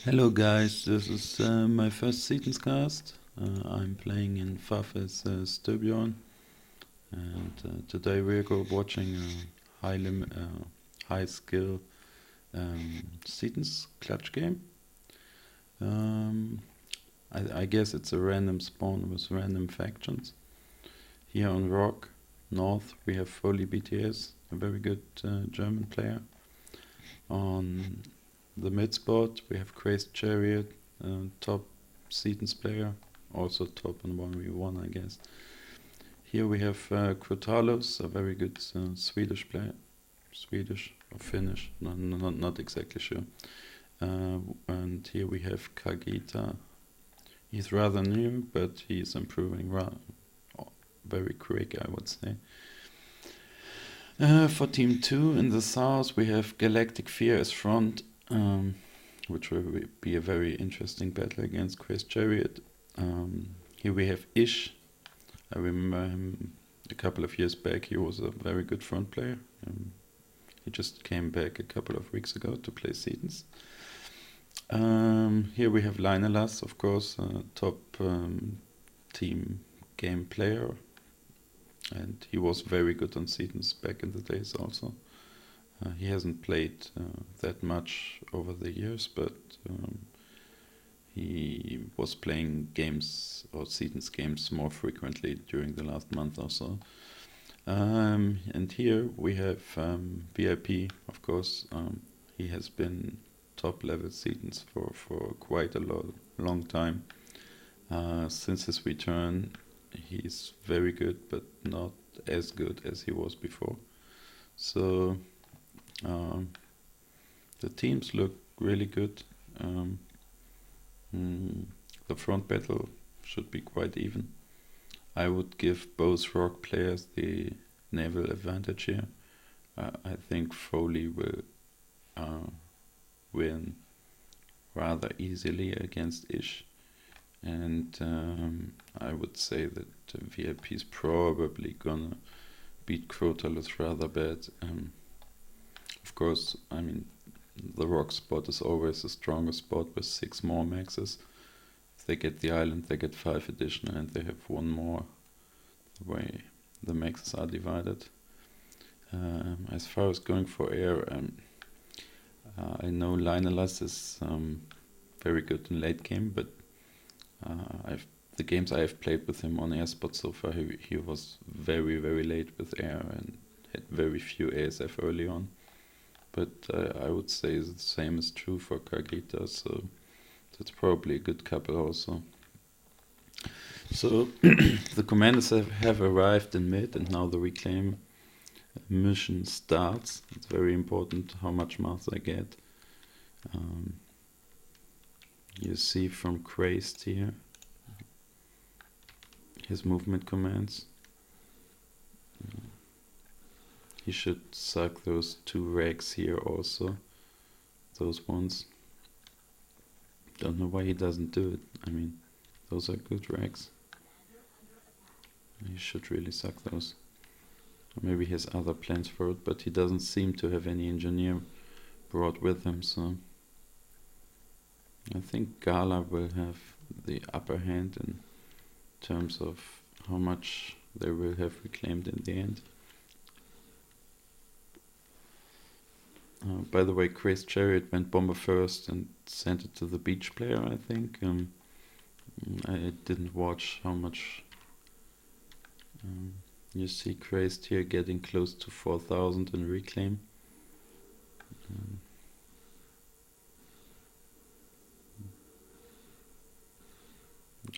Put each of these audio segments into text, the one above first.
Hello guys, this is my first Seton's cast. I'm playing in FAF Seton, and today we're watching a high skill Seton's clutch game. I guess it's a random spawn with random factions. Here on Rock North we have FoleyBTS, a very good German player. On the mid spot we have CrazedChariot, top Seton's player, also top on 1v1 I guess. Here we have Crotalus, a very good Swedish player. Swedish or Finnish, not exactly sure. And here we have Cagaita. He's rather new, but he's improving very quick, I would say. For team 2 in the south we have galacticfear as front, which will be a very interesting battle against CrazedChariot. Here we have Iszh. I remember him a couple of years back. He was a very good front player. He just came back a couple of weeks ago to play Setons. Here we have Lainelas, of course, top team game player, and he was very good on Setons back in the days also. He hasn't played that much over the years, but he was playing games or Setons games more frequently during the last month or so. And here we have VIP, of course. He has been top level Setons for quite a long time. Since his return, he's very good, but not as good as he was before. So the teams look really good. The front battle should be quite even. I would give both rock players the naval advantage here. I think Foley will win rather easily against Iszh, and I would say that VIP is probably gonna beat Crotalus rather bad. Of course, I mean, the rock spot is always the strongest spot with 6 more maxes. If they get the island, they get 5 additional, and they have 1 more the way the maxes are divided. As far as going for air, I know Lainelas is very good in late game, but the games I have played with him on air spot so far, he was very late with air and had very few ASF early on. But I would say the same is true for Cagaita, so that's probably a good couple also. So the commanders have arrived in mid, and now the reclaim mission starts. It's very important how much math I get. You see from Crazed here his movement commands. He should suck those 2 rags here also. Those ones. Don't know why he doesn't do it. I mean, those are good rags. He should really suck those. Or maybe he has other plans for it, but he doesn't seem to have any engineer brought with him, so I think Gala will have the upper hand in terms of how much they will have reclaimed in the end. By the way, CrazedChariot went bomber first and sent it to the beach player, I think. I didn't watch how much. You see Crazed here getting close to 4,000 in reclaim.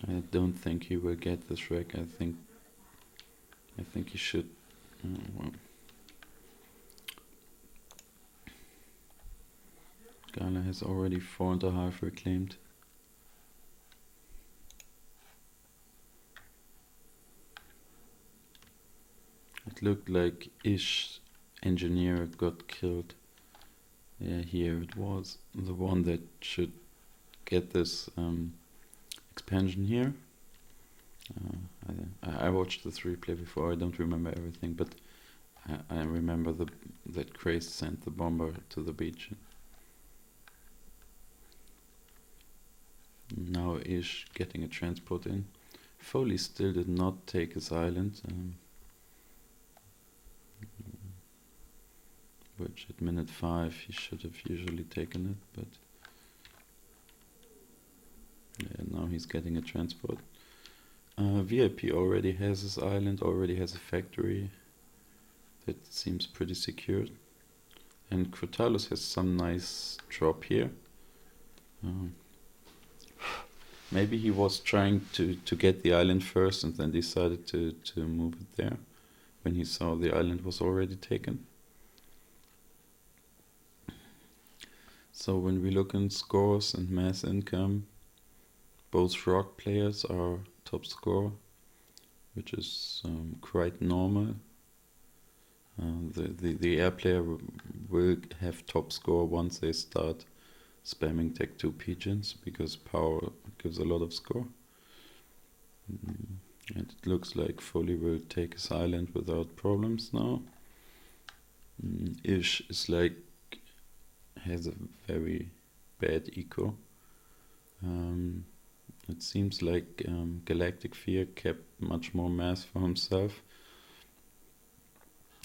I don't think he will get this wreck. I think he should. Well. Gala has already 4.5 reclaimed. It looked like Iszh engineer got killed. Yeah, here it was. The one that should get this expansion here. I watched this replay before. I don't remember everything, but I remember that Crazed sent the bomber to the beach. Now Iszh getting a transport in. Foley still did not take his island, which at minute 5 he should have usually taken it, but yeah, now he's getting a transport. VIP already has his island, already has a factory. That seems pretty secured. And Crotalus has some nice drop here. Maybe he was trying to get the island first and then decided to move it there when he saw the island was already taken. So when we look in scores and mass income, both rock players are top score, which is quite normal. The air player will have top score once they start spamming Tech 2 pigeons, because power gives a lot of score. And it looks like Foley will take his island without problems now. Iszh is like, has a very bad eco. It seems like galacticfear kept much more mass for himself.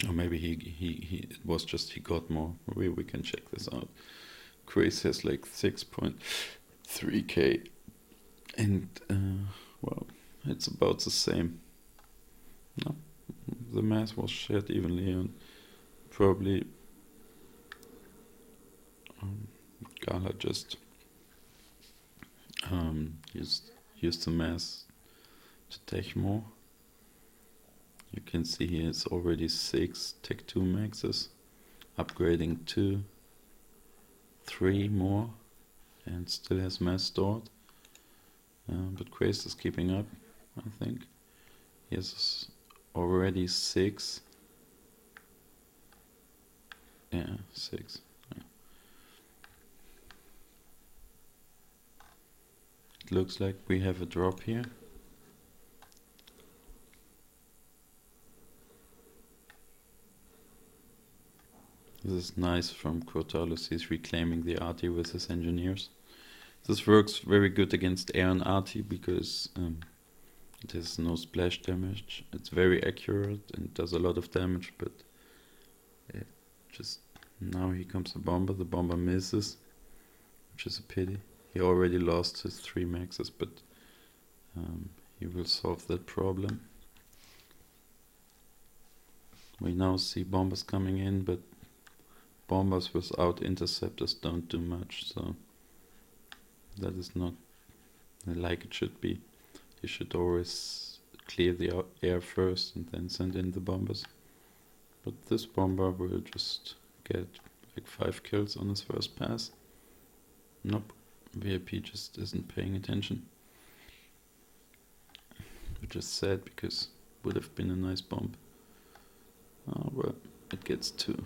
Or maybe it was just he got more. We can check this out. Crazed has like 6.3k, and well, it's about the same. No, the mass was shared evenly, and probably Gala just used the mass to take more. You can see he has already 6 Tech 2 maxes, upgrading 2, 3 more, and still has mass stored. But Crazed is keeping up, I think. He has already 6. Yeah, 6. Yeah. It looks like we have a drop here. This is nice from Crotalus. He's reclaiming the arty with his engineers. This works very good against air and arty because it has no splash damage. It's very accurate and does a lot of damage, but just now here comes the bomber misses, which is a pity. He already lost his 3 maxes, but he will solve that problem. We now see bombers coming in, but bombers without interceptors don't do much, so that is not like it should be. You should always clear the air first and then send in the bombers. But this bomber will just get like 5 kills on his first pass. Nope, VIP just isn't paying attention. Which is sad, because it would have been a nice bomb. Oh well, it gets 2.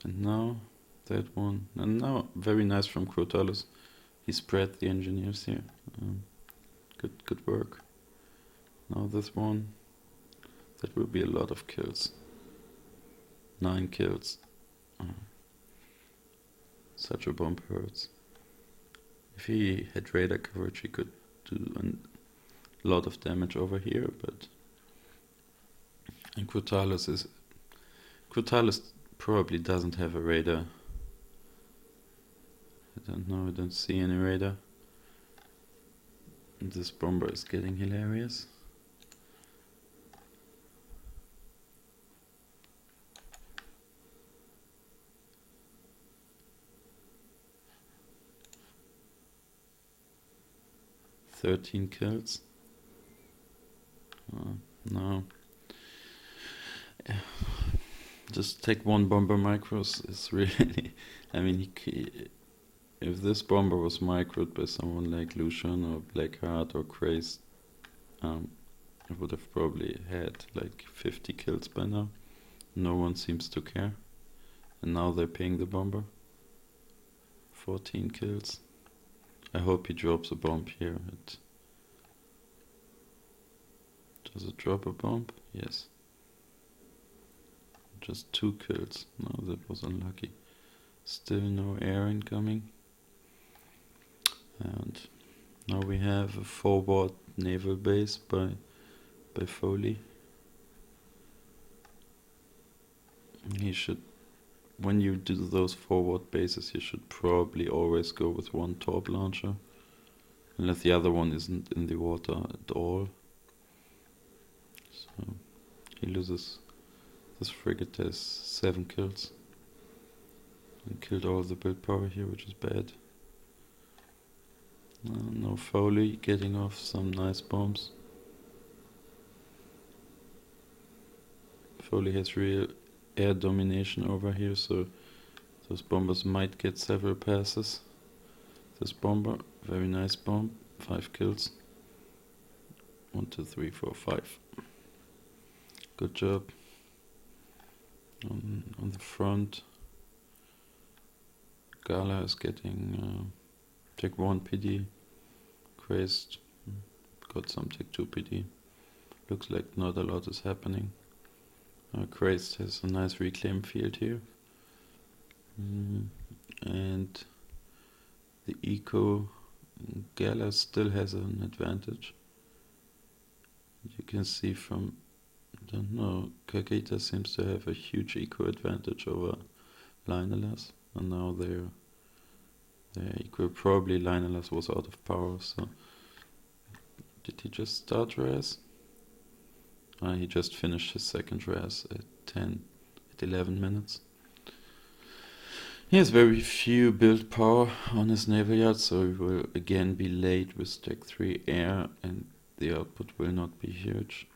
And now that one, and now very nice from Crotalus. He spread the engineers here. Good work. Now this one, that will be a lot of kills. 9 kills. Such a bomb hurts. If he had radar coverage, he could do a lot of damage over here, but and Crotalus probably doesn't have a radar. I don't know, I don't see any radar. And this bomber is getting hilarious. "13 kills. No. Just take 1 bomber micros is really... I mean, if this bomber was microed by someone like Lucian or Blackheart or Crazed, it would have probably had like 50 kills by now. No one seems to care. And now they're paying the bomber. 14 kills. I hope he drops a bomb here. Does it drop a bomb? Yes. Just 2 kills. No, that was unlucky. Still no air incoming. And now we have a forward naval base by Foley. He should, when you do those forward bases, you should probably always go with one torp launcher, unless the other one isn't in the water at all. So he loses. This frigate has 7 kills. And killed all the build power here, which is bad. No Foley getting off some nice bombs. Foley has real air domination over here, so those bombers might get several passes. This bomber, very nice bomb, 5 kills. 1, 2, 3, 4, 5. Good job. On the front, Gala is getting Tech 1 PD. Crazed got some Tech 2 PD. Looks like not a lot is happening. Crazed has a nice reclaim field here. And the Eco Gala still has an advantage. You can see from, I don't know, Cagaita seems to have a huge eco advantage over Lainelas, and now they're equal. Probably Lainelas was out of power, so did he just start res? He just finished his second res at 11 minutes. He has very few build power on his naval yard, so he will again be late with Tech 3 air, and the output will not be huge.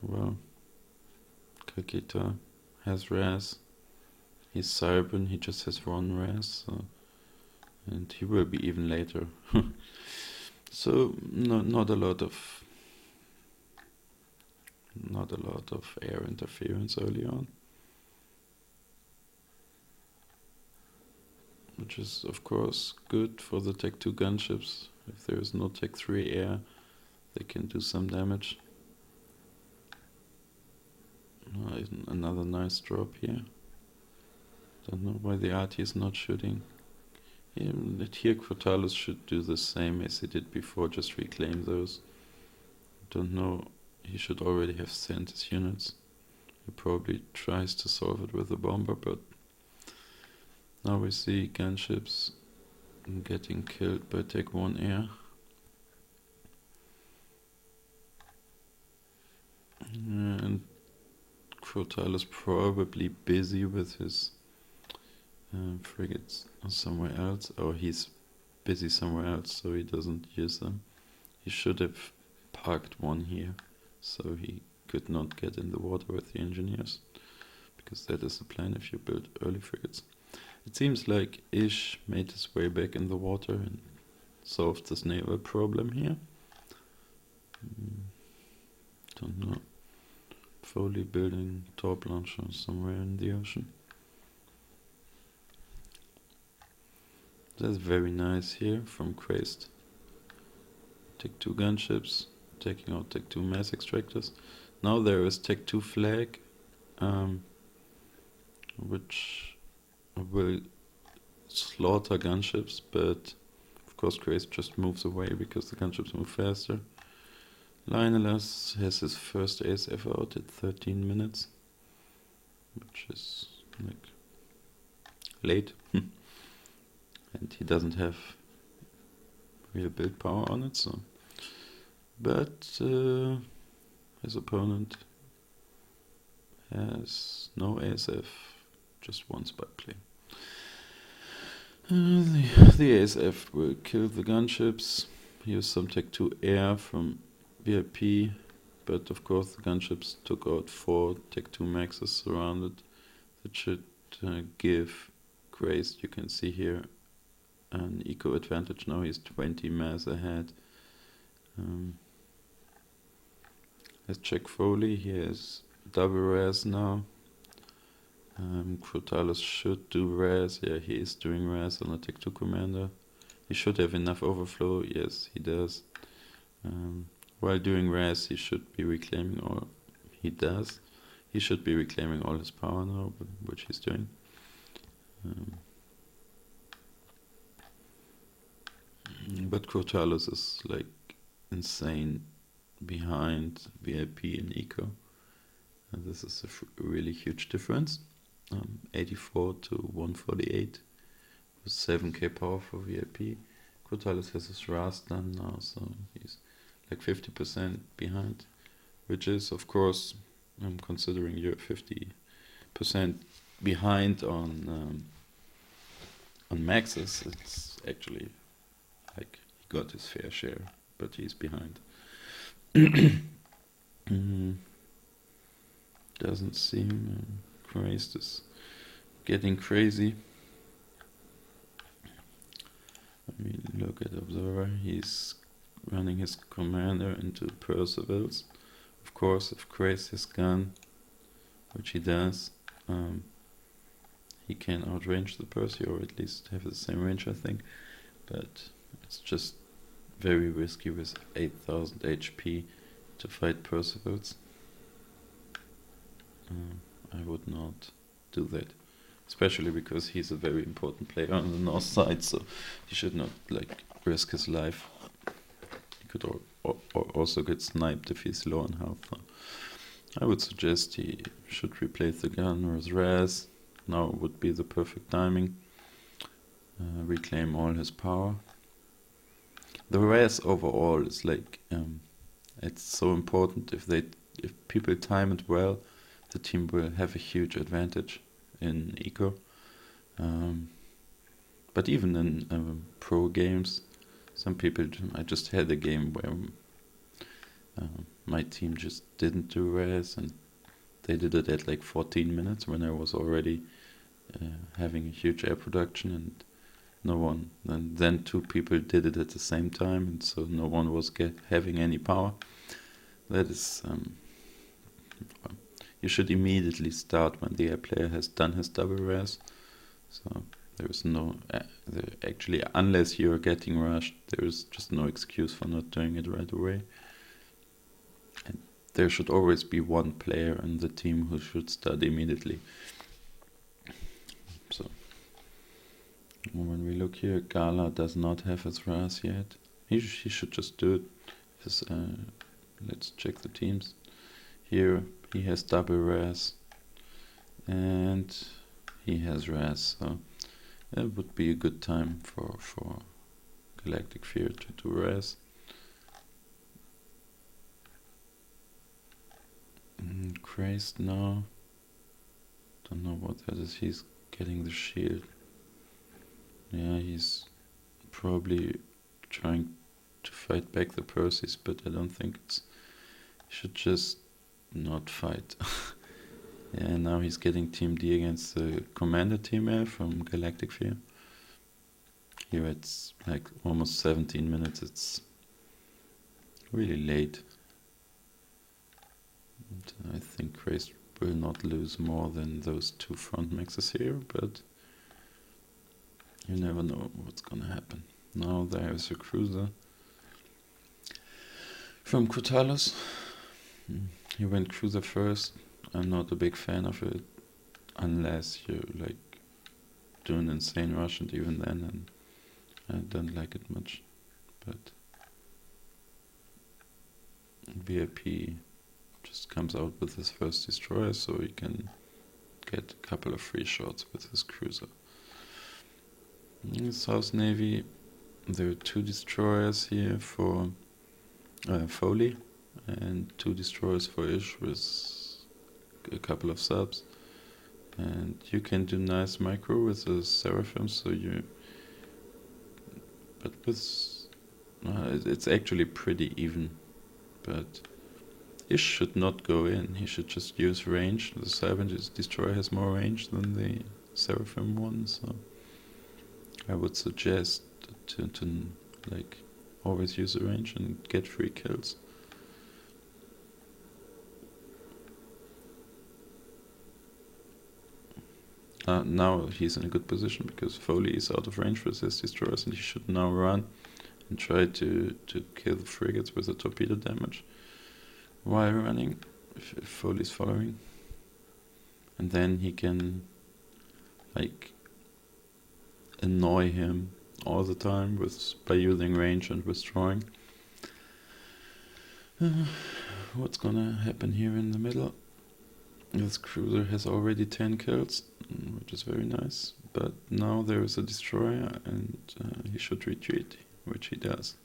Well, Cagaita has res. He's Cybern, he just has 1 res, so, and he will be even later. So not a lot of air interference early on, which is of course good for the Tech 2 gunships. If there is no Tech 3 air, they can do some damage. Another nice drop here. Don't know why the RT is not shooting. Here Crotalus should do the same as he did before, just reclaim those. Don't know, he should already have sent his units. He probably tries to solve it with the bomber, but now we see gunships getting killed by Tech 1 air. And Crotalus probably busy with his frigates somewhere else, or he's busy somewhere else, so he doesn't use them. He should have parked one here, so he could not get in the water with the engineers, because that is the plan if you build early frigates. It seems like Iszh made his way back in the water and solved this naval problem here. Don't know. Foley building torp launcher somewhere in the ocean. That's very nice here from Crazed. Tech 2 gunships, taking out Tech 2 mass extractors. Now there is Tech 2 flag, which will slaughter gunships, but of course Crazed just moves away because the gunships move faster. Lainelas has his first ASF out at 13 minutes, which is like late. And he doesn't have real build power on it, so. But his opponent has no ASF, just one spy plane. The ASF will kill the gunships, use some Tech 2 air from VIP, but of course the gunships took out 4 Tech 2 maxes surrounded. That should give Crazed, you can see here, an eco advantage. Now he's 20 mass ahead. Let's check Foley. He has double res now. Crotalus should do res. Yeah, he is doing res on a Tech 2 commander. He should have enough overflow. Yes, he does. While doing res, he should be reclaiming all. He does. He should be reclaiming all his power now, which he's doing. But Crotalus is like insane behind VIP and Eco. And this is a really huge difference. 84 to 148 with 7k power for VIP. Crotalus has his RAS done now, so he's like 50% behind, which is, of course, considering you're 50% behind on maxes, it's actually like he got his fair share, but he's behind. Doesn't seem Crazed is getting crazy. Let me look at Observer. He's running his commander into Percival's. Of course, if Crazed has gone, which he does, he can outrange the Percy, or at least have the same range, I think. But it's just very risky with 8000 HP to fight Percival's. I would not do that, especially because he's a very important player on the north side, so he should not like risk his life. He could also get sniped if he's low on health. So I would suggest he should replace the gun with Raz. Now would be the perfect timing. Reclaim all his power. The Raz overall is like it's so important. If people time it well, the team will have a huge advantage in Eco. But even in pro games, some people, I just had a game where my team just didn't do Raz, and they did it at like 14 minutes when I was already having a huge air production, and no one, and then two people did it at the same time, and so no one was having any power. That is you should immediately start when the air player has done his double Raz. So there is no, actually, unless you're getting rushed, there is just no excuse for not doing it right away. And there should always be one player in the team who should start immediately. So when we look here, Gala does not have his Raz yet. He should just do it. Let's check the teams. Here he has double Raz and he has Raz, so it would be a good time for galacticfear to do Raz. Crazed now. Don't know what that is. He's getting the shield. Yeah, he's probably trying to fight back the Percys, but I don't think he should just not fight. Yeah, now he's getting Team D against the Commander Team Air from galacticfear. Here it's like almost 17 minutes, it's really late. And I think Crazed will not lose more than those two front maxes here, but you never know what's gonna happen. Now there is a cruiser from Crotalus. He went cruiser first. I'm not a big fan of it, unless you like do an insane rush, and even then, and I don't like it much. But VIP just comes out with his first destroyer, so he can get a couple of free shots with his cruiser. In the South Navy, there are 2 destroyers here for Foley, and 2 destroyers for Iszh with a couple of subs. And you can do nice micro with the Seraphim, so but with it's actually pretty even. But Iszh should not go in, he should just use range. The Cyber Destroyer has more range than the Seraphim one, so I would suggest to like always use the range and get free kills. Now he's in a good position because Foley is out of range with his destroyers, and he should now run and try to kill the frigates with the torpedo damage while running, if Foley's following. And then he can like annoy him all the time by using range and withdrawing. What's gonna happen here in the middle? This cruiser has already 10 kills, which is very nice. But now there is a destroyer, and he should retreat, which he does.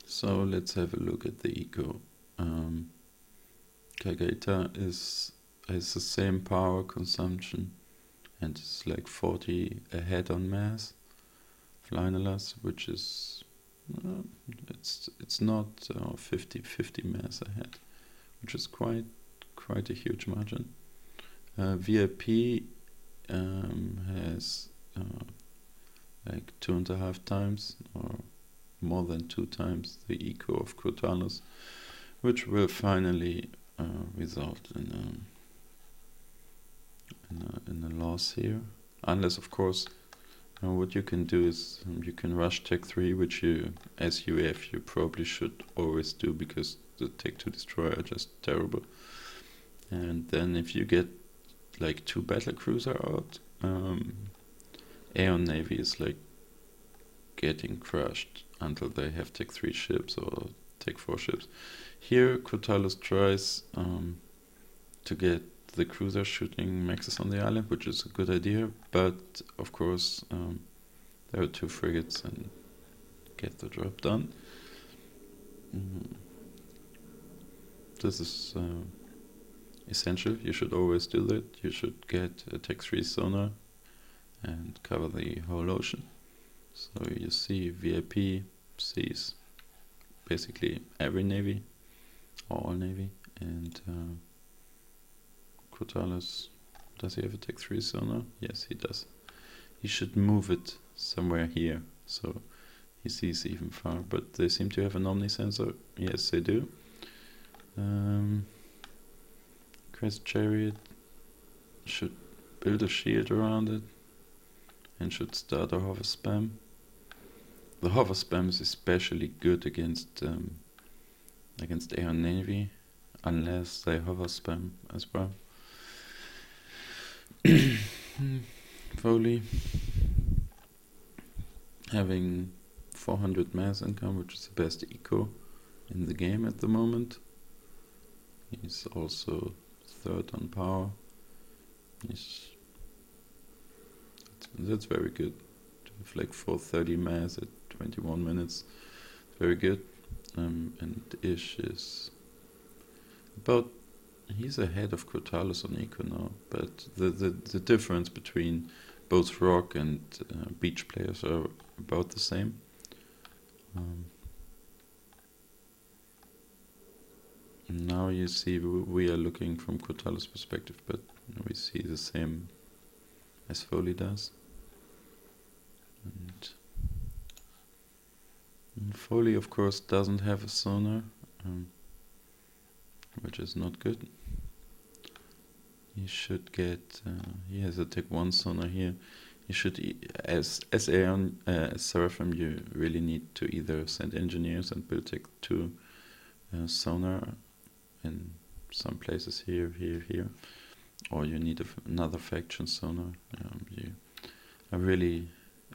So let's have a look at the eco. Cagaita has the same power consumption and it's like 40 ahead on mass. Lainelas, which is it's not 50 mass ahead, which is quite a huge margin. VIP has like 2.5 times or more than 2 times the eco of Crotalus, which will finally result in a loss here, unless of course what you can do is you can rush Tech 3, which you, as UF, you probably should always do because the Tech 2 destroyer are just terrible. And then if you get like 2 battle cruiser out, Aeon Navy is like getting crushed until they have Tech 3 ships or Tech 4 ships. Here Crotalus tries to get the cruiser shooting maxes on the island, which is a good idea, but of course there are 2 frigates and get the job done. This is essential. You should always do that. You should get a Tech 3 sonar and cover the whole ocean. So you see VIP sees basically every navy, or all navy, and Crotalus, does he have a Tech 3 sonar? Yes, he does. He should move it somewhere here, so he sees even far, but they seem to have an omni sensor. Yes, they do. CrazedChariot should build a shield around it and should start a hover spam. The hover spam is especially good against Aeon Navy, unless they hover spam as well. Foley having 400 mass income, which is the best eco in the game at the moment. He's also 3rd on power. That's very good. To have like 430 mass at 21 minutes, very good. And Iszh is about, he's ahead of Crotalus on eco now, but the difference between both rock and beach players are about the same. Now you see we are looking from Crotalus' perspective, but we see the same as Foley does. And Foley of course doesn't have a sonar, which is not good. He should get, he has a Tech 1 sonar here. He should, as Aeon, as Seraphim, you really need to either send engineers and build Tech 2 sonar in some places here, or you need another faction sonar.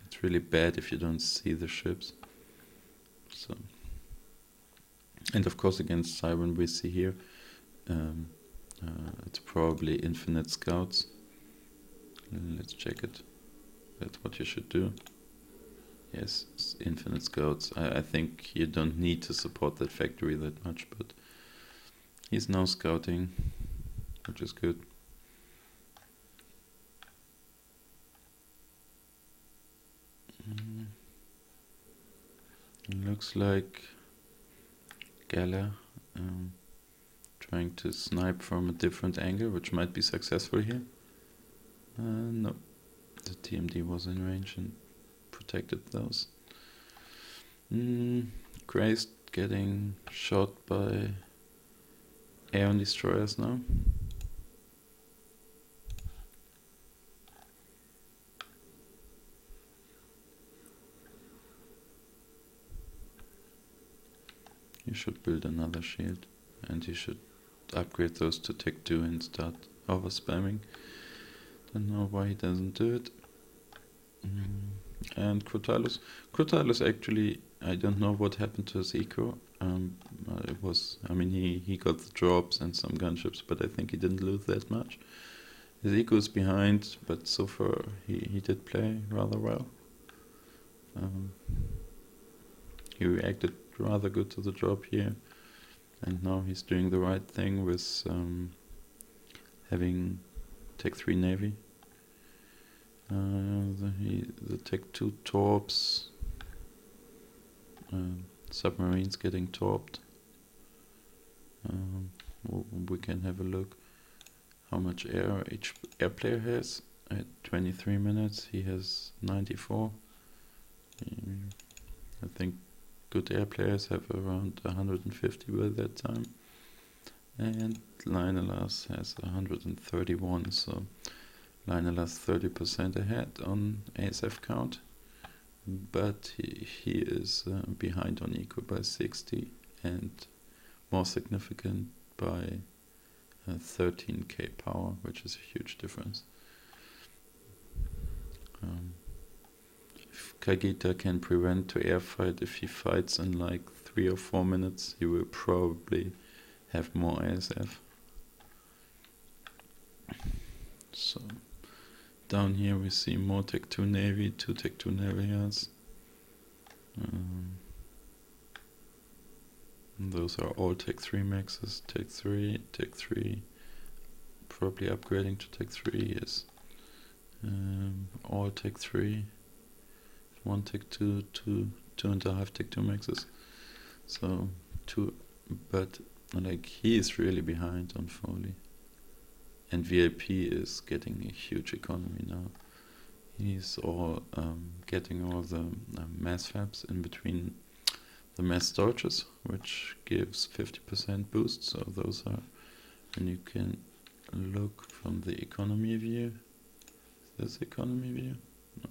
It's really bad if you don't see the ships. So, and of course against Siren we see here, it's probably infinite scouts. Let's check it. That's what you should do. Yes, it's infinite scouts. I think you don't need to support that factory that much, but he's now scouting, which is good. Looks like Gala trying to snipe from a different angle, which might be successful here. No, the TMD was in range and protected those. Crazed getting shot by Aeon destroyers now. You should build another shield, and you should upgrade those to Tech 2 and start over spamming. Don't know why he doesn't do it. And Crotalus. Crotalus actually, I don't know what happened to his eco. It was, I mean, he got the drops and some gunships, but I think he didn't lose that much. His eco is behind, but so far he did play rather well. He reacted rather good to the drop here, and now he's doing the right thing with having Tech 3 Navy. The Tech 2 torps, submarines getting torped. We can have a look how much air each air player has. At 23 minutes he has 94. I think good air players have around 150 by that time. And Lainelas has 131, so Lainelas 30% ahead on ASF count, but he is behind on eco by 60 and more significant by 13k power, which is a huge difference. If Cagaita can prevent to air fight, if he fights in like 3 or 4 minutes, he will probably have more ASF. So down here we see more Tech 2 Navy, 2 Tech 2 Navias. Those are all Tech 3 maxes. Tech 3, probably upgrading to Tech 3 is all Tech 3, 1 Tech 2, 2.5 Tech 2 maxes. So 2, but like he is really behind on Foley. And VIP is getting a huge economy now. He's all getting all the mass FAFs in between the mass storages, which gives 50% boost. So those are, and you can look from the economy view. Is this economy view? No.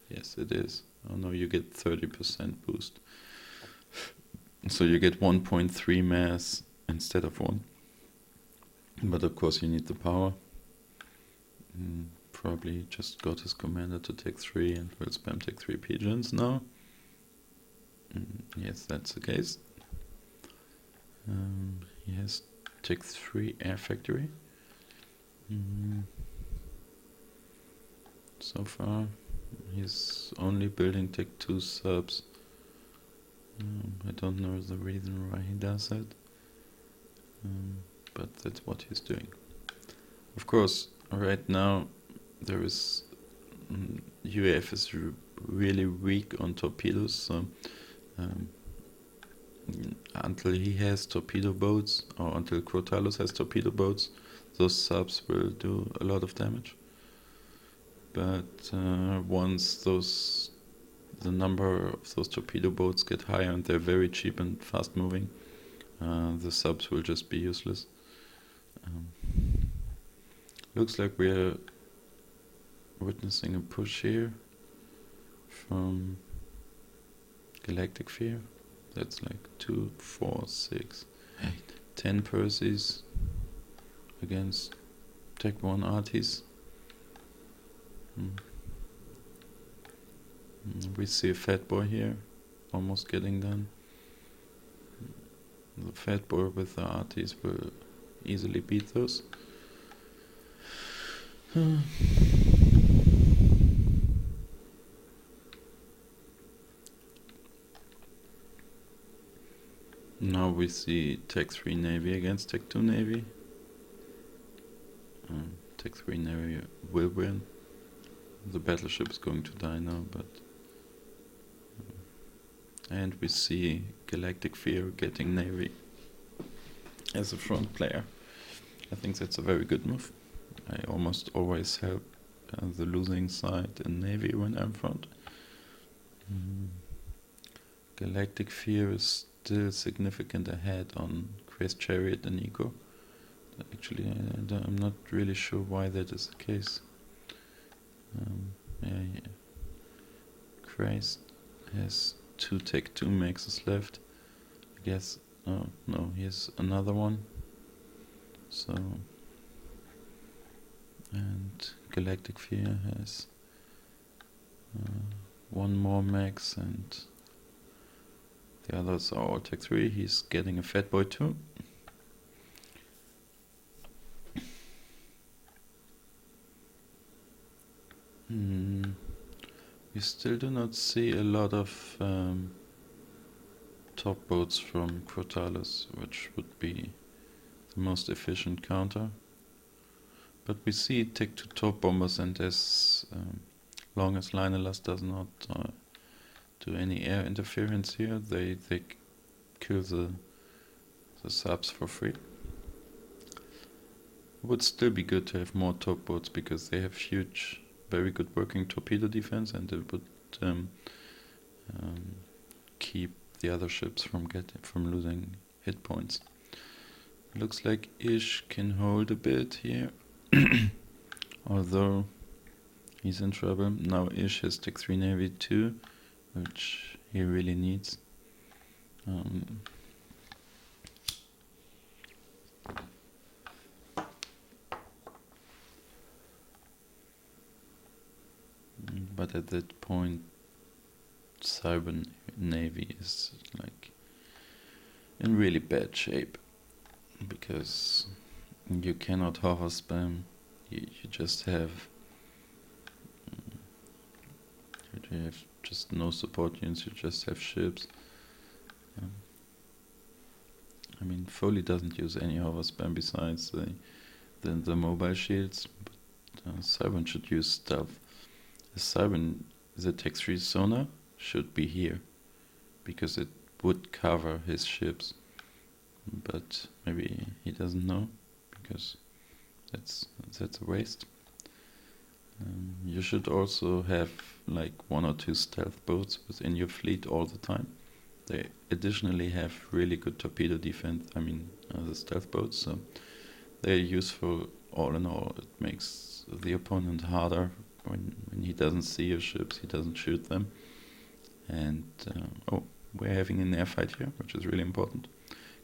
Yes, it is. Oh no, you get 30% boost. So you get 1.3 mass instead of 1. But of course you need the power. Probably just got his commander to Tech 3 and will spam Tech 3 pigeons now. Yes, that's the case. He has Tech 3 air factory. So far he's only building Tech 2 subs. I don't know the reason why he does that. But that's what he's doing. Of course, right now there is UAF is really weak on torpedoes, so until he has torpedo boats, or until Crotalus has torpedo boats, those subs will do a lot of damage. But once the number of those torpedo boats get higher and they're very cheap and fast moving, the subs will just be useless. Looks like we're witnessing a push here from galacticfear. That's like 2, 4, 6, 8, 10 Perseus against Tech 1 Artis. We see a fat boy here, almost getting done. The fat boy with the Artis will easily beat those. Now we see Tech 3 Navy against Tech 2 Navy. Tech 3 Navy will win. The battleship is going to die now, but and we see galacticfear getting Navy as a front player. I think that's a very good move. I almost always help the losing side in Navy when I'm front. galacticfear is still significant ahead on CrazedChariot and eco. Actually, I'm not really sure why that is the case. Crazed has 2 Tech 2 maxes left. I guess, oh no, here's another one. So, And galacticfear has one more max, and the others are all tech 3. He's getting a fat boy too. We still do not see a lot of top boats from Crotalus, which would be the most efficient counter. But we see tech 2 top bombers, and as long as Lainelas does not do any air interference here, they kill the subs for free. It would still be good to have more top boats because they have huge, very good working torpedo defense, and it would keep the other ships from losing hit points. Looks like Iszh can hold a bit here, although he's in trouble. Now Iszh has tech 3 navy too, which he really needs. But at that point, Cyber Navy is like in really bad shape, because you cannot hover spam. You just have just no support units. You just have ships. I mean, Foley doesn't use any hover spam besides the mobile shields. But Cyber should use stealth. The tech 3 sonar should be here, because it would cover his ships, but maybe he doesn't know, because that's a waste. You should also have like 1 or 2 stealth boats within your fleet all the time. They additionally have really good torpedo defense, the stealth boats, so they're useful all in all. It makes the opponent harder. When he doesn't see your ships, he doesn't shoot them. And we're having an air fight here, which is really important.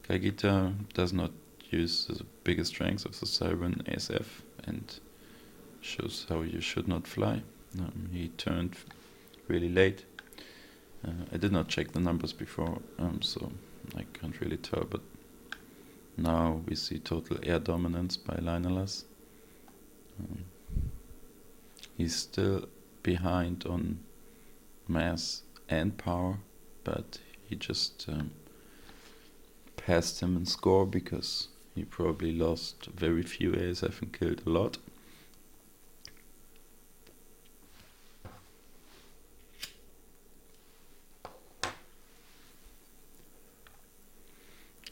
Cagaita does not use the biggest strengths of the Siren SF and shows how you should not fly. He turned really late. I did not check the numbers before, so I can't really tell, but now we see total air dominance by Lainelas. He's still behind on mass and power, but he just passed him in score because he probably lost very few ASF and killed a lot.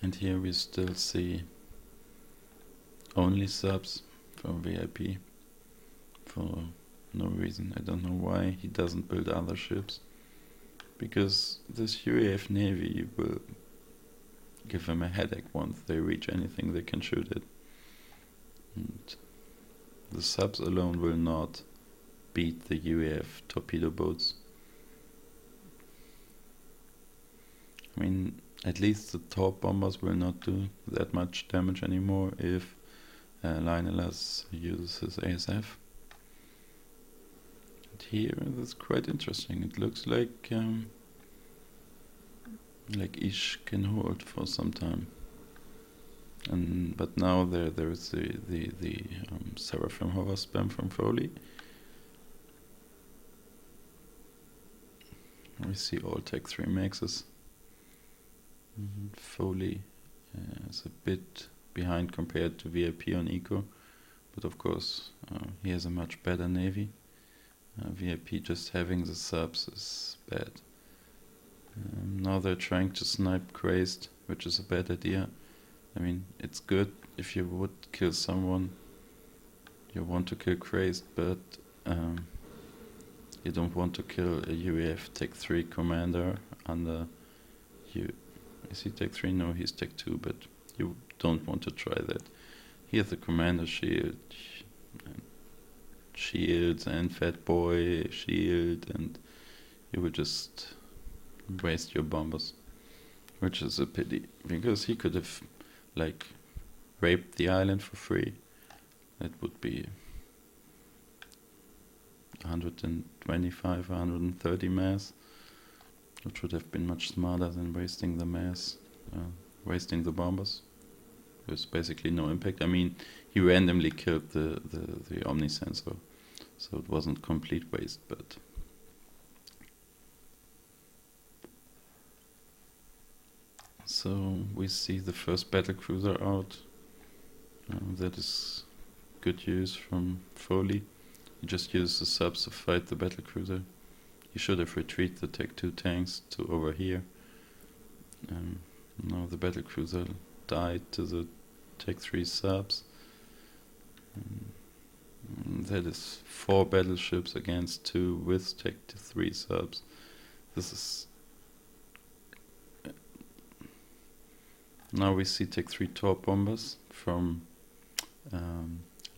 And here we still see only subs from VIP for no reason. I don't know why he doesn't build other ships, because this UAF Navy will give him a headache once they reach anything they can shoot at. And the subs alone will not beat the UAF torpedo boats. I mean, at least the top bombers will not do that much damage anymore if Lainelas uses his ASF. And here, that's quite interesting. It looks like Iszh can hold for some time. But now there is the Seraphim hover spam from Foley. We see all tech 3 maxes. Foley is a bit behind compared to VIP on Eco, but of course he has a much better navy. VIP just having the subs is bad. Now they're trying to snipe Crazed, which is a bad idea. I mean, it's good if you would kill someone, you want to kill Crazed, but you don't want to kill a UAF Tech 3 commander under you. Is he Tech 3? No, he's Tech 2, but you don't want to try that. He has the commander shield, shields and fat boy shield, and you will just waste your bombers, which is a pity, because he could have like raped the island for free. That would be 125, 130 mass, which would have been much smarter than wasting the mass, wasting the bombers. With basically no impact. I mean, he randomly killed the Omni sensor, so it wasn't complete waste, but so we see the first battlecruiser out. That is good use from Foley. He just used the subs to fight the battlecruiser. He should have retreated the Tech 2 tanks to over here. Now the battlecruiser died to the Tech 3 subs. That is 4 battleships against 2 with Tech 3 subs. This is... Now we see Tech 3 torp bombers from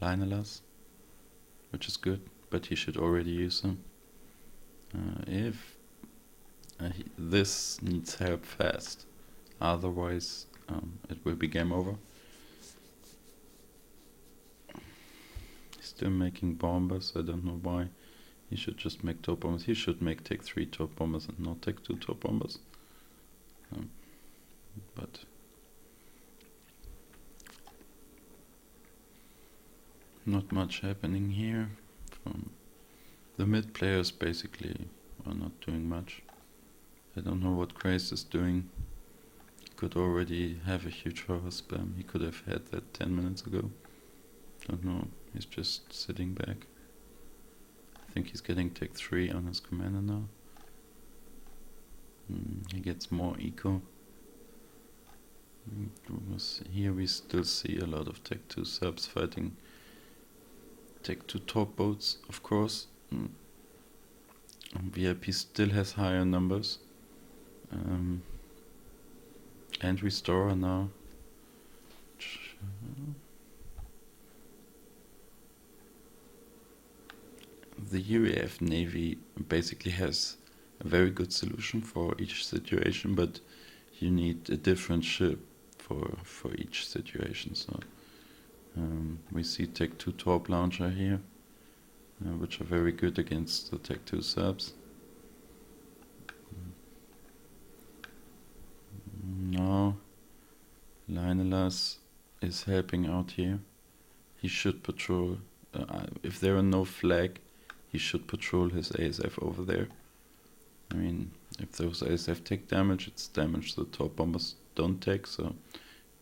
Lainelas, which is good, but he should already use them. If this needs help fast, otherwise it will be game over. He's still making bombers, I don't know why. He should just make torp bombers. He should make Tech 3 torp bombers and not Tech 2 torp bombers. But not much happening here. From the mid players basically are not doing much. I don't know what Crazed is doing. He could already have a huge horror spam. He could have had that 10 minutes ago. Don't know. He's just sitting back. I think he's getting Tech 3 on his commander now. He gets more eco. Here we still see a lot of Tech 2 subs fighting Tech 2 torp boats, of course. VIP still has higher numbers. And Restorer now. The UAF Navy basically has a very good solution for each situation, but you need a different ship for each situation. So we see Tech 2 torp launcher here, which are very good against the Tech 2 subs. Now Lainelas is helping out here. He should patrol, if there are no flag, he should patrol his ASF over there. I mean, if those ASF take damage, it's damage the torp bombers don't take, so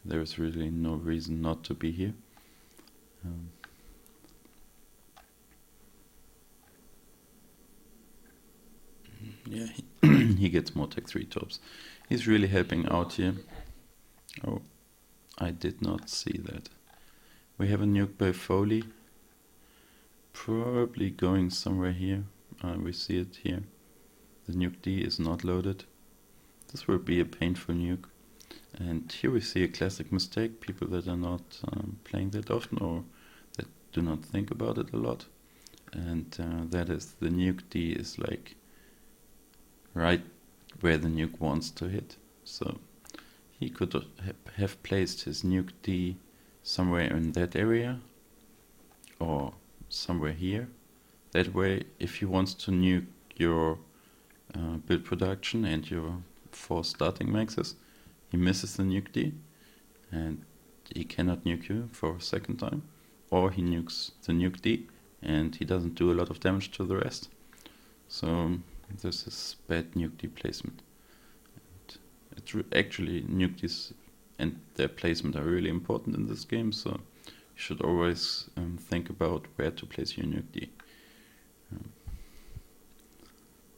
there is really no reason not to be here. Yeah, he gets more Tech 3 torps. He's really helping out here. Oh, I did not see that. We have a nuke by Foley. Probably going somewhere here. We see it here. The nuke D is not loaded. This will be a painful nuke. And here we see a classic mistake. People that are not playing that often or that do not think about it a lot. And that is the nuke D is like right where the nuke wants to hit. So he could have placed his nuke D somewhere in that area or somewhere here. That way, if he wants to nuke your build production and your 4 starting maxes, he misses the nuke D and he cannot nuke you for a second time, or he nukes the nuke D and he doesn't do a lot of damage to the rest. So this is bad nuke D placement. It's actually nuke Ds and their placement are really important in this game, so you should always think about where to place your nuke D.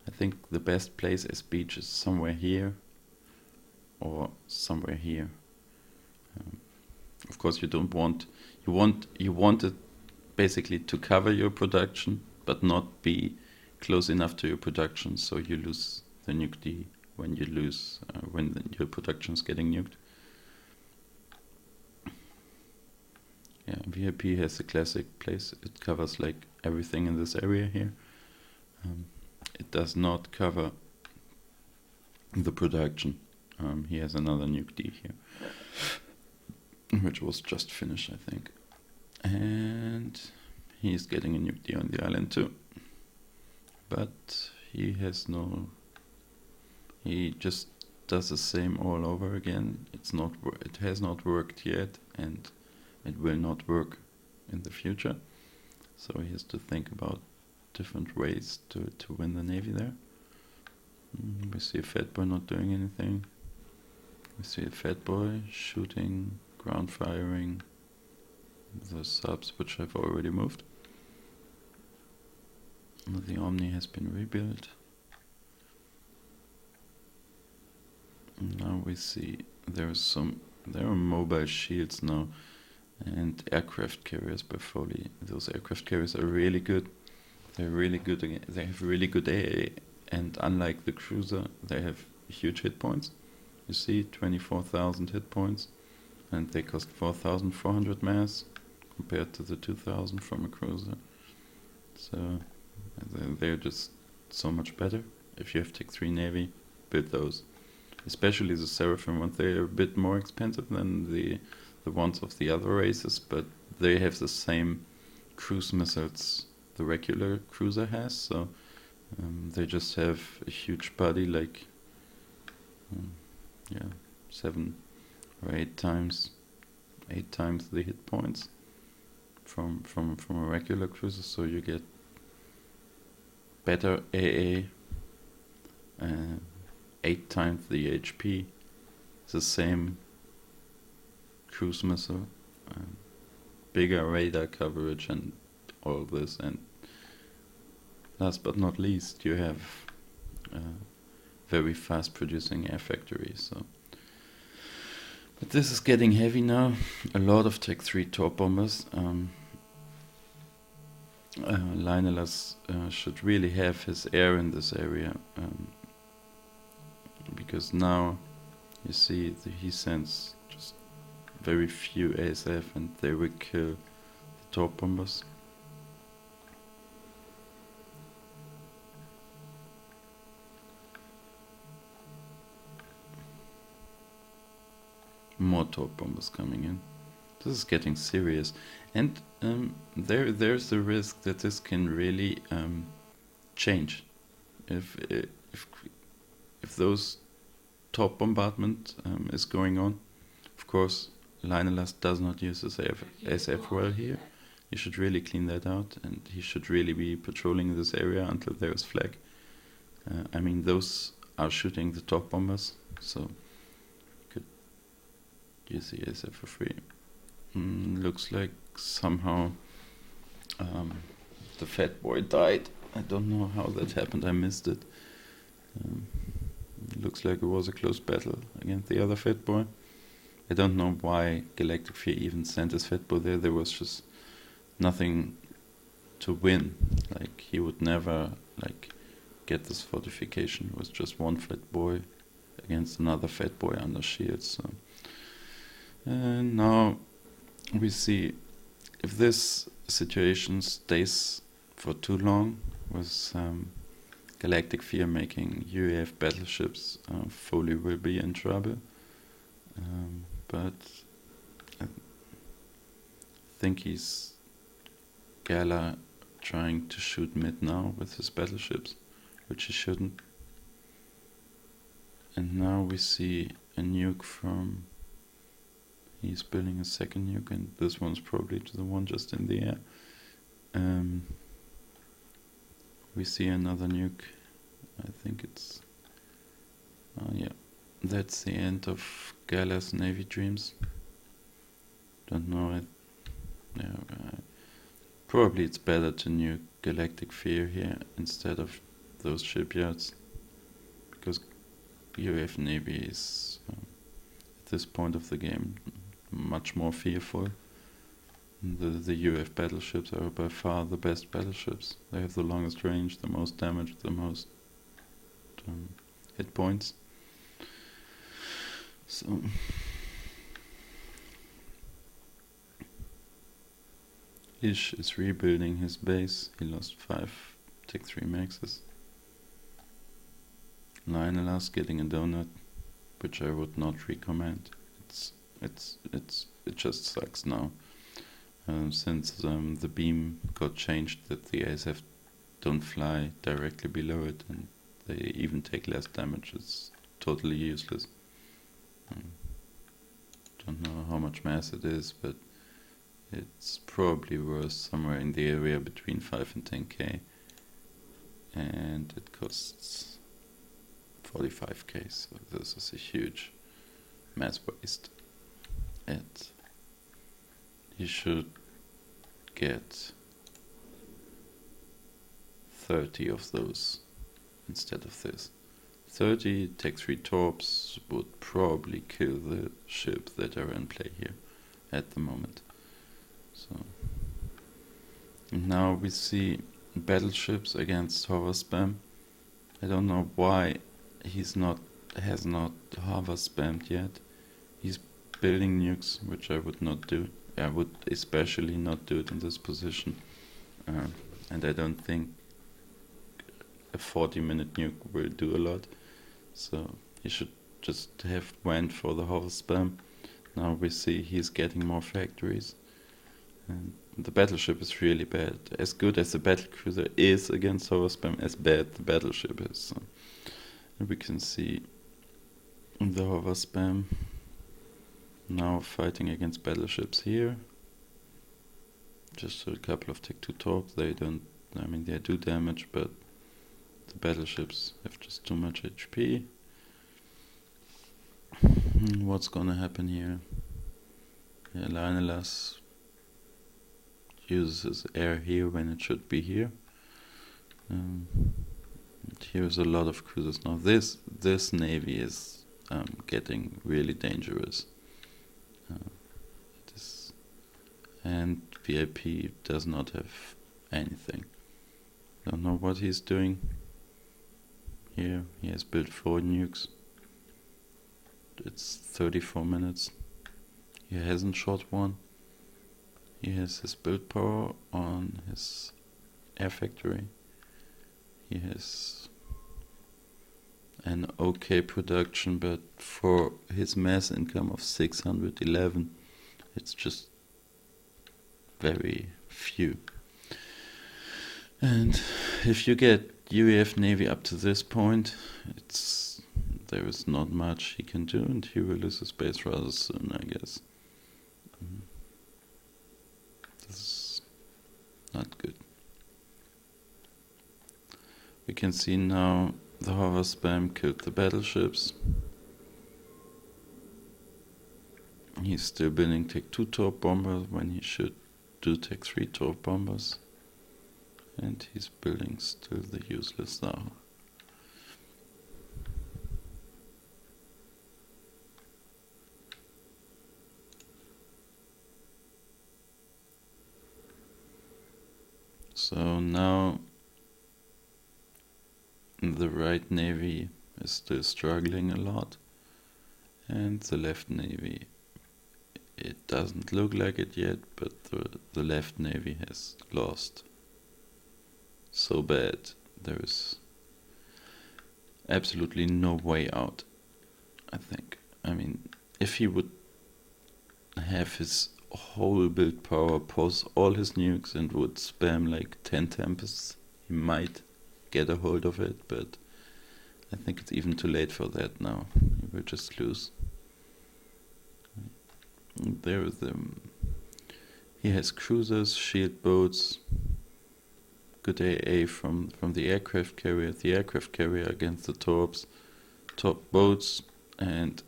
I think the best place as beach is somewhere here or somewhere here. Of course, you don't want you want it basically to cover your production, but not be close enough to your production so you lose the nuke D when you lose when your production is getting nuked. Yeah, VIP has a classic place. It covers like everything in this area here. It does not cover the production. He has another nuke D here, which was just finished, I think. And he's getting a nuke D on the island too. but he has no. He just does the same all over again. It has not worked yet, and it will not work in the future. So he has to think about different ways to win the navy there. We see a fat boy not doing anything. We see a fat boy shooting, ground firing the subs which have already moved. The Omni has been rebuilt. Now we see there are mobile shields now and aircraft carriers by Foley. Those aircraft carriers are really good. They're really good. They have really good AA, and unlike the cruiser, they have huge hit points. You see, 24,000 hit points, and they cost 4,400 mass compared to the 2,000 from a cruiser. So they're just so much better. If you have Tech 3 Navy, build those. Especially the Seraphim ones, they're a bit more expensive than the ones of the other races, but they have the same cruise missiles the regular cruiser has, so they just have a huge body, like 7 or 8 times the hit points from a regular cruiser, so you get better AA, 8 times the HP, the same cruise missile, bigger radar coverage and all this, and last but not least you have very fast producing air factories. So, but this is getting heavy now. A lot of Tech 3 top bombers. Lainelas should really have his air in this area, because now you see he sends just very few ASF and they will kill the top bombers. More top bombers coming in. This is getting serious, and there's the risk that this can really change. If those top bombardment is going on, of course, Lainelas does not use his ASF well here. He should really clean that out, and he should really be patrolling this area until there is flag. I mean, those are shooting the top bombers, so could use the ASF for free. Looks like somehow the fat boy died. I don't know how that happened, I missed it. Looks like it was a close battle against the other fat boy. I don't know why galacticfear even sent his fat boy there. There was just nothing to win. Like, he would never get this fortification. It was just one fat boy against another fat boy under shields. So. And now we see if this situation stays for too long with galacticfear making UAF battleships, Foley will be in trouble. But I think he's Gala trying to shoot mid now with his battleships, which he shouldn't. And now we see a nuke from... He's building a second nuke, and this one's probably the one just in the air. We see another nuke. I think it's... yeah, that's the end of Gala's Navy dreams. Don't know. Probably it's better to nuke galacticfear here instead of those shipyards, because UAF Navy is at this point of the game much more fearful. The UAF battleships are by far the best battleships. They have the longest range, the most damage, the most hit points. So Iszh is rebuilding his base. He lost 5 Tech 3 maxes. Lainelas getting a donut, which I would not recommend. It just sucks now. Since the beam got changed, that the ASF don't fly directly below it, and they even take less damage. It's totally useless. Don't know how much mass it is, but it's probably worth somewhere in the area between 5 and 10k, and it costs 45k, so this is a huge mass waste. You should get 30 of those instead of this. 30 Tech 3 torps would probably kill the ships that are in play here at the moment. So now we see battleships against hover spam. I don't know why has not hover spammed yet. He's building nukes, which I would not do. I would especially not do it in this position, and I don't think a 40-minute nuke will do a lot. So he should just have went for the hover spam. Now we see he's getting more factories, and the battleship is really bad. As good as the battlecruiser is against hover spam, as bad the battleship is. So, and we can see the hover spam now fighting against battleships here. Just a couple of Tech 2 torps. They do damage, but the battleships have just too much HP. What's gonna happen here? Yeah, Lainelas uses air here when it should be here. Here's a lot of cruisers now. This navy is getting really dangerous. And VIP does not have anything. Don't know what he's doing. Here he has built 4 nukes. It's 34 minutes. He hasn't shot one. He has his build power on his air factory. He has an okay production, but for his mass income of 611, it's just very few. And if you get UEF Navy up to this point, there is not much he can do, and he will lose his base rather soon, I guess. This is not good. We can see now the hover spam killed the battleships. He's still building Tech 2 torp bombers when he should do Tech 3 torp bombers. And he's building still the useless now. So now the right navy is still struggling a lot, and the left navy, it doesn't look like it yet, but the left navy has lost so bad. There is absolutely no way out, I think. I mean, if he would have his whole build power, pose all his nukes, and would spam like 10 tempests, he might get a hold of it, but I think it's even too late for that now. He will just lose. There is he has cruisers, shield boats, good AA from the aircraft carrier, against the torps, top boats, and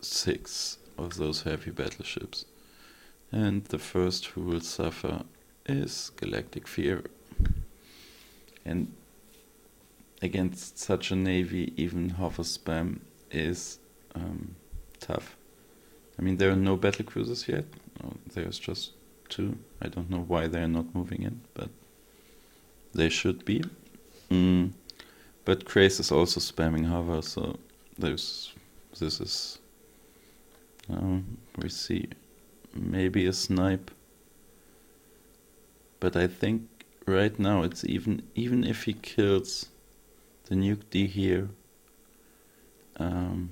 6 of those heavy battleships. And the first who will suffer is galacticfear. And against such a navy, even hover spam is tough. I mean, there are no battlecruisers yet. There's just 2. I don't know why they're not moving in, but they should be. But Crazed is also spamming hover, so this is... we see maybe a snipe. But I think right now it's even if he kills the nuke D here, and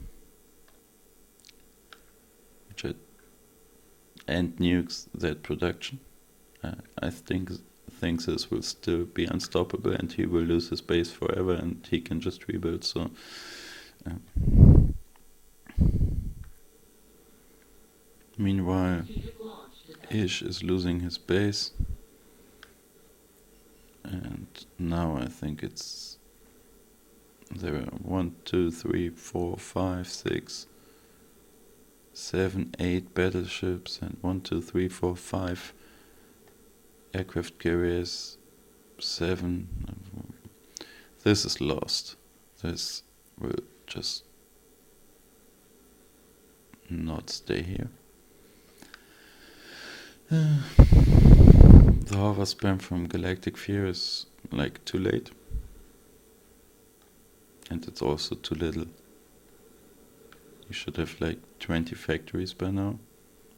nukes that production, I think thinks this will still be unstoppable and he will lose his base forever and he can just rebuild. So meanwhile, Iszh is losing his base, and now I think it's there are 1, 2, 3, 4, 5, 6, 7, 8 battleships and 1, 2, 3, 4, 5 aircraft carriers, 7. This is lost. This will just not stay here. The hover spam from galacticfear is like too late, and it's also too little. You should have like 20 factories by now,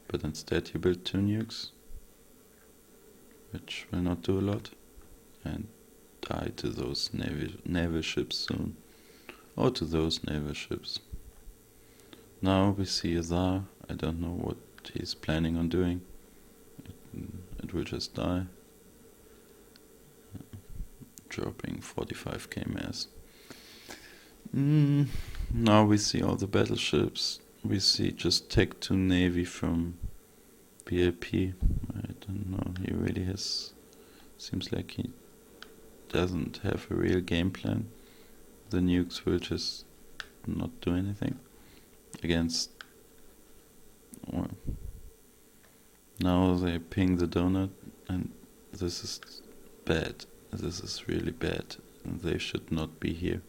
but instead you build 2 nukes, which will not do a lot, and die to those naval ships soon, or to those naval ships. Now we see Iszh. I don't know what he's planning on doing. It will just die, dropping 45k mass. Now we see all the battleships. We see just Tech 2 Navy from BLP. I don't know, he really has... seems like he doesn't have a real game plan. The nukes will just not do anything against... well, now they ping the donut, and this is bad. This is really bad. And they should not be here.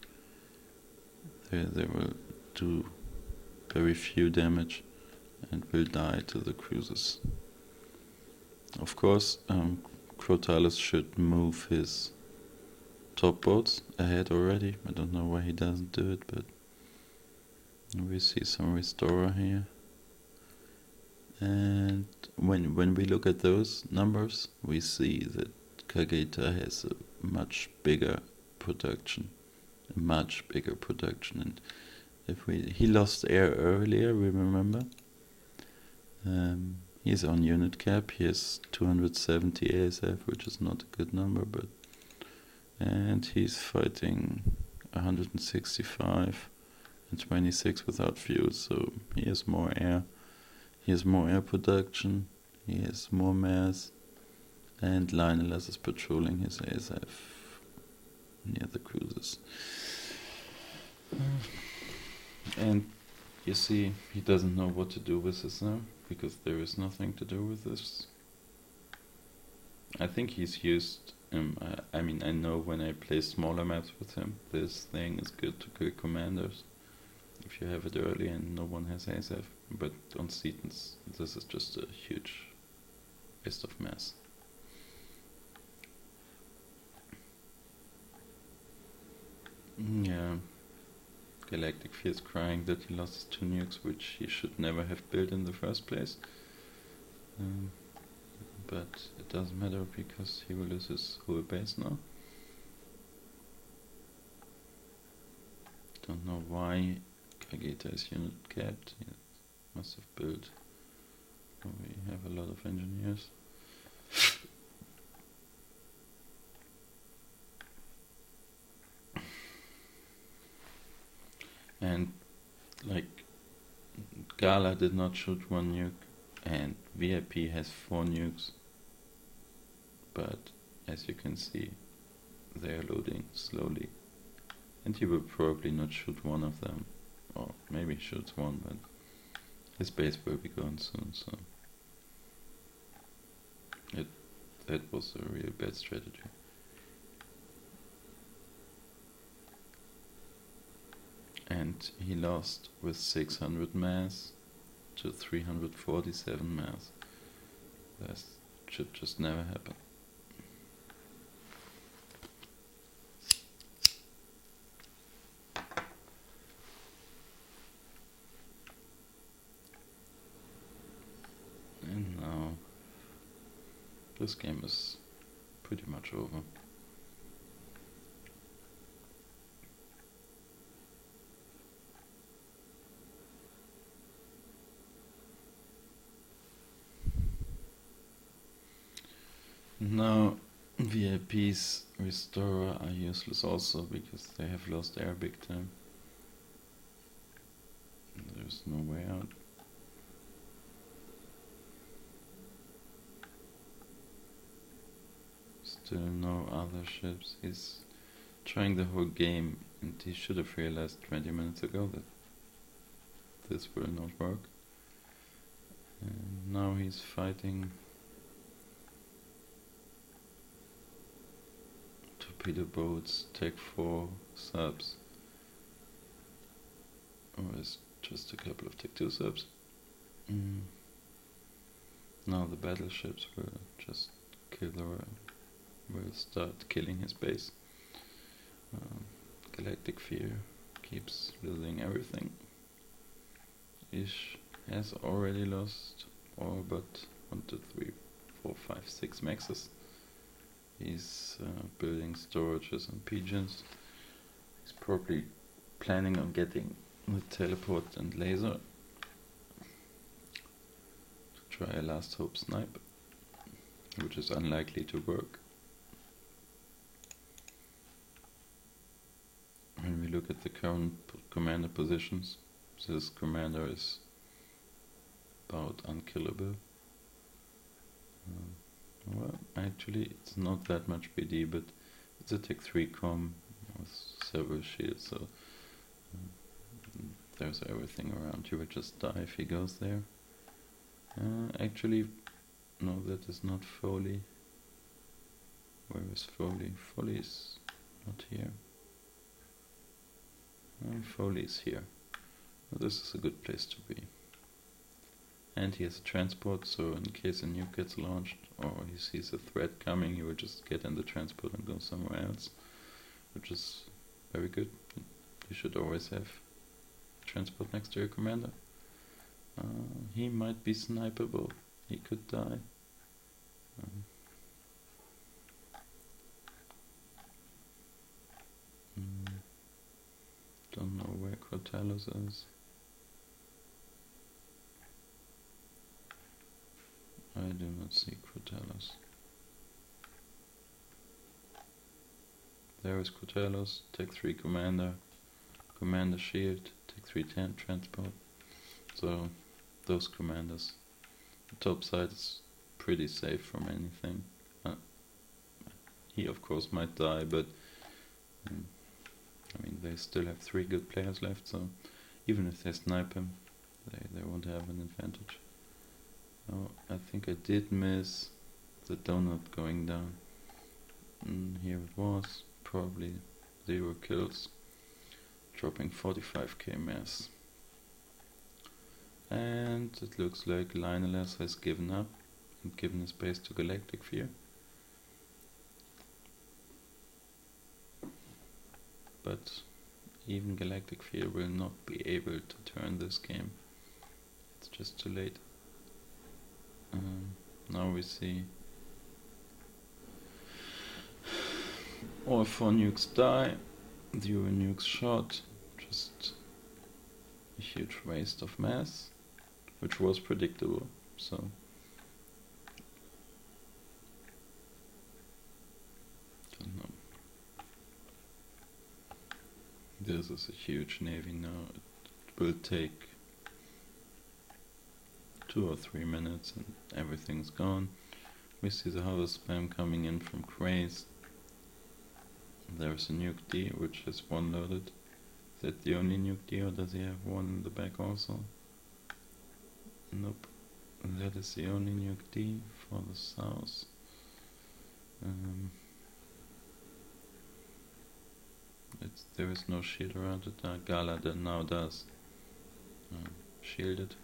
They will do very few damage and will die to the cruisers. Of course, Crotalus should move his top boats ahead already. I don't know why he doesn't do it, but we see some restorer here. And when we look at those numbers, we see that Cagaita has a much bigger production. And if he lost air earlier, we remember. He's on unit cap. He has 270 ASF, which is not a good number, and he's fighting 165 and 26 without fuel, so he has more air. He has more air production, he has more mass, and Lainelas is patrolling his ASF near the cruisers. And you see, he doesn't know what to do with this now, because there is nothing to do with this. I think he's used, I mean, I know when I play smaller maps with him, this thing is good to kill commanders, if you have it early and no one has ASF. But on Setons, this is just a huge waste of mass. Yeah, galacticfear is crying that he lost his 2 nukes, which he should never have built in the first place. But it doesn't matter because he will lose his whole base now. Don't know why Cagaita is unit capped. He must have built. We have a lot of engineers. And like Gala did not shoot 1 nuke, and VIP has 4 nukes, but as you can see, they are loading slowly, and he will probably not shoot 1 of them, or maybe he shoots 1, but his base will be gone soon, so that was a real bad strategy. And he lost with 600 mass to 347 mass. That should just never happen. And now this game is pretty much over. Now VIP's Restorer are useless also because they have lost air big time. There's no way out. Still no other ships. He's trying the whole game, and he should have realized 20 minutes ago that this will not work. And now he's fighting torpedo boats, Tech 4 subs. Or is just a couple of Tech 2 subs. Now the battleships will just kill will start killing his base. galacticfear keeps losing everything. Iszh has already lost all but 1, 2, 3, 4, 5, 6 maxes. He's building storages and pigeons. He's probably planning on getting the teleport and laser to try a last hope snipe, which is unlikely to work. When we look at the current commander positions, this commander is about unkillable. Well, actually it's not that much BD, but it's a Tech 3 com with several shields, so there's everything around. He will just die if he goes there. Actually, no, that is not Foley. Where is Foley? Foley is not here. Foley is here. Well, this is a good place to be. And he has a transport, so in case a nuke gets launched or he sees a threat coming, he will just get in the transport and go somewhere else, which is very good. You should always have transport next to your commander. He might be snipeable. He could die. Don't know where Crotalus is. I do not see Crotalus. There is Crotalus, Tech 3 commander, commander shield, Tech 3 transport. So those commanders. The top side is pretty safe from anything. He of course might die, but I mean they still have 3 good players left, so even if they snipe him, they won't have an advantage. Oh, I think I did miss the donut going down. Here it was, probably 0 kills, dropping 45k mass. And it looks like Lainelas has given up and given his base to galacticfear. But even galacticfear will not be able to turn this game. It's just too late. Now we see all 4 nukes die, 0 nukes shot, just a huge waste of mass, which was predictable, so don't know. This is a huge navy now. It will take 2 or 3 minutes and everything's gone. We see the harvest spam coming in from Crazed. There's a nuke D which is 1 loaded. Is that the only nuke D, or does he have 1 in the back also? Nope. That is the only nuke D for the south. There is no shield around it. Gala now does. Shielded.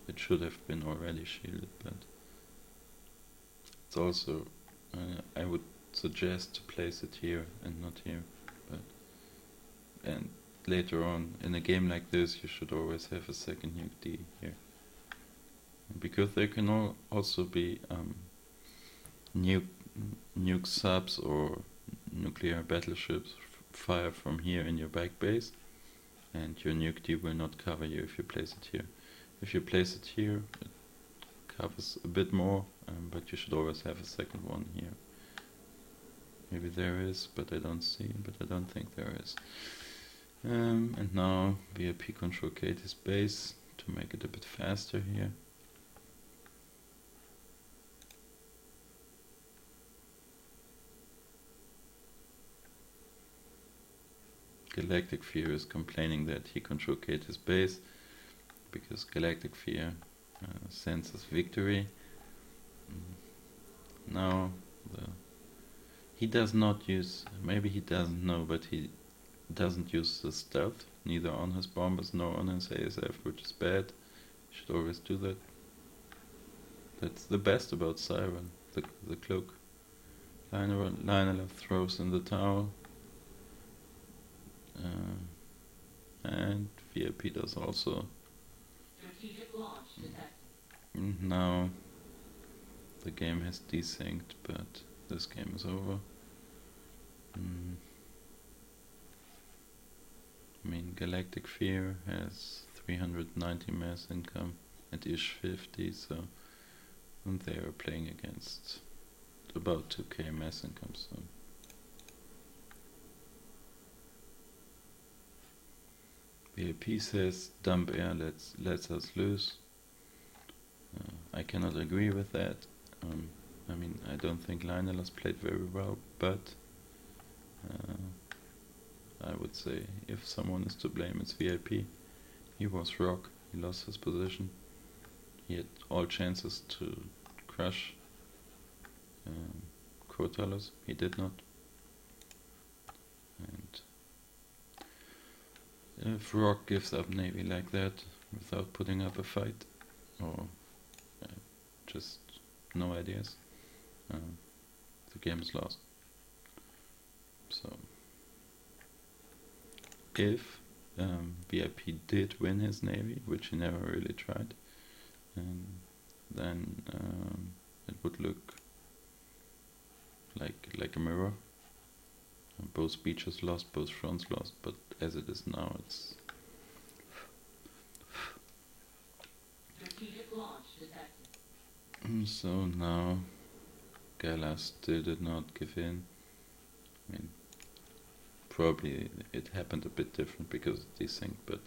It should have been already shielded, but it's also, I would suggest to place it here and not here. And later on, in a game like this, you should always have a second nuke D here. Because there can also be nuke subs or nuclear battleships fire from here in your back base, and your nuke D will not cover you if you place it here. If you place it here, it covers a bit more, but you should always have a second one here. Maybe there is, but I don't see, but I don't think there is. And now VIP control Katie's base to make it a bit faster here. galacticfear is complaining that he control Katie's base because galacticfear senses victory. Now he does not use, maybe he doesn't know, but he doesn't use the stealth, neither on his bombers nor on his ASF, which is bad. Should always do that. That's the best about Siren, the cloak. Lainelas throws in the tower. And VIP does also. Now the game has desynced, but this game is over. I mean, galacticfear has 390 mass income and Iszh 50, so and they are playing against about 2k mass income. So VIP says dump air, lets us lose. I cannot agree with that. I mean, I don't think Lainelas played very well, but I would say if someone is to blame, it's VIP. He was rock, he lost his position. He had all chances to crush Crotalus, he did not. And if Rock gives up Navy like that without putting up a fight, or just no ideas, the game is lost. So if VIP did win his Navy, which he never really tried, then it would look like a mirror. Both beaches lost, both fronts lost, but as it is now, it's so now Gala still did not give in. I mean, probably it happened a bit different because of desync, but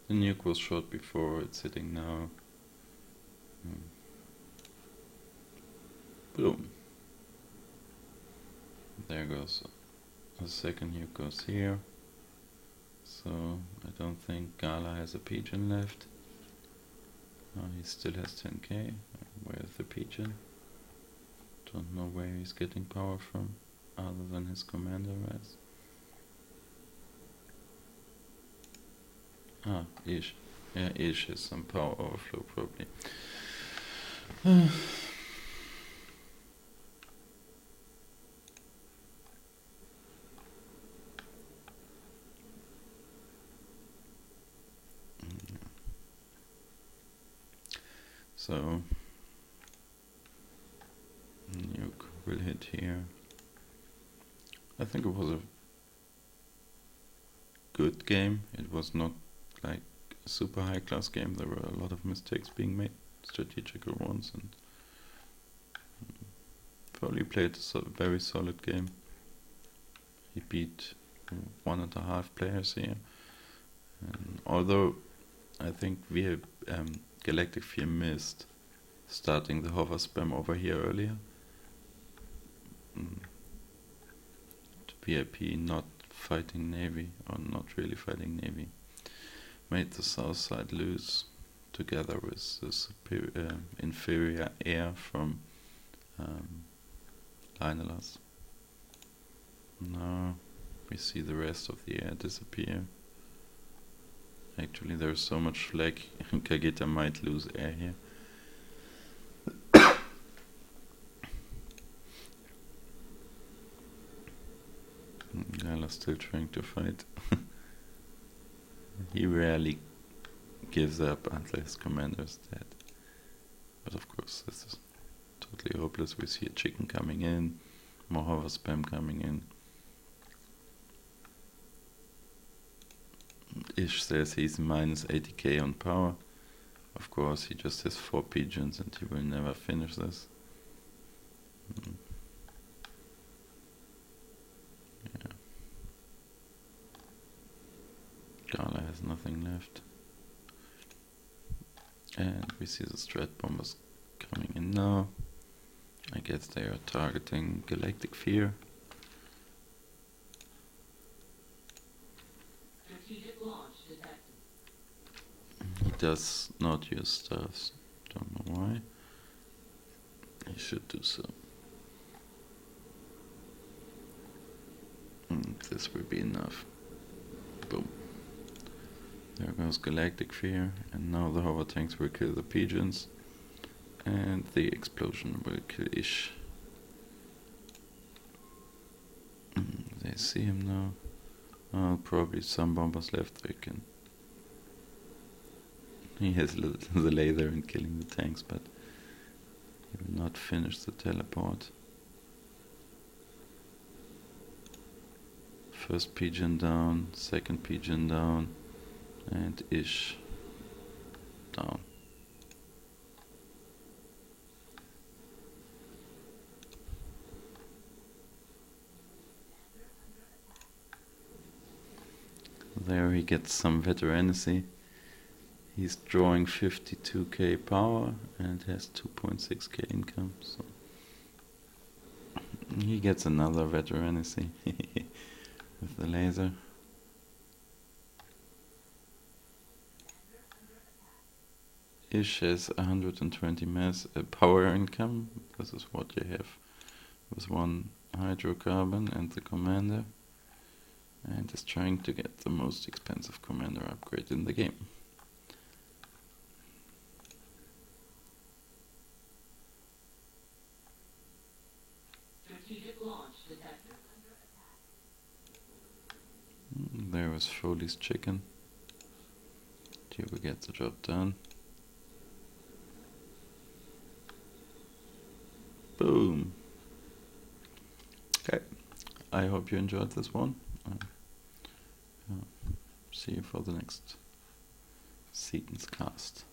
the nuke was shot before, it's hitting now. Boom. There goes. The second nuke goes here. So I don't think Gala has a pigeon left. He still has 10k. Where's the pigeon? Don't know where he's getting power from, other than his commander rise. Iszh. Yeah, Iszh has some power overflow probably. So nuke will hit here. I think it was a good game. It was not like a super high class game. There were a lot of mistakes being made, strategical ones, and Foley played a very solid game. He beat 1.5 players here, and although I think galacticfear missed starting the hover spam over here earlier. VIP not fighting Navy, or not really fighting Navy, made the south side lose together with the inferior air from Lainelas. Now we see the rest of the air disappear. Actually, there's so much flag, Cagaita might lose air here. Gala still trying to fight. He rarely gives up until his commander is dead. But of course, this is totally hopeless. We see a chicken coming in, more hover spam coming in. Iszh says he's minus 80k on power. Of course, he just has 4 pigeons and he will never finish this. nothing left. And we see the strat bombers coming in now. I guess they are targeting Galactic Fear. He does not use staffs. Don't know why. He should do so. This will be enough. Boom. There goes Galactic Fear, and now the hover tanks will kill the pigeons, and the explosion will kill Iszh. They see him now. Probably some bombers left. They can. He has the laser in killing the tanks, but he will not finish the teleport. First pigeon down, second pigeon down, and Iszh down. There he gets some veterancy. He's drawing 52k power and has 2.6k income, so he gets another veterancy with the laser. Iszh has 120 mass power income. This is what you have with one hydrocarbon and the commander, and is trying to get the most expensive commander upgrade in the game. There was Foley's chicken. Here we get the job done. Boom. Okay, I hope you enjoyed this one. See you for the next Seton's cast.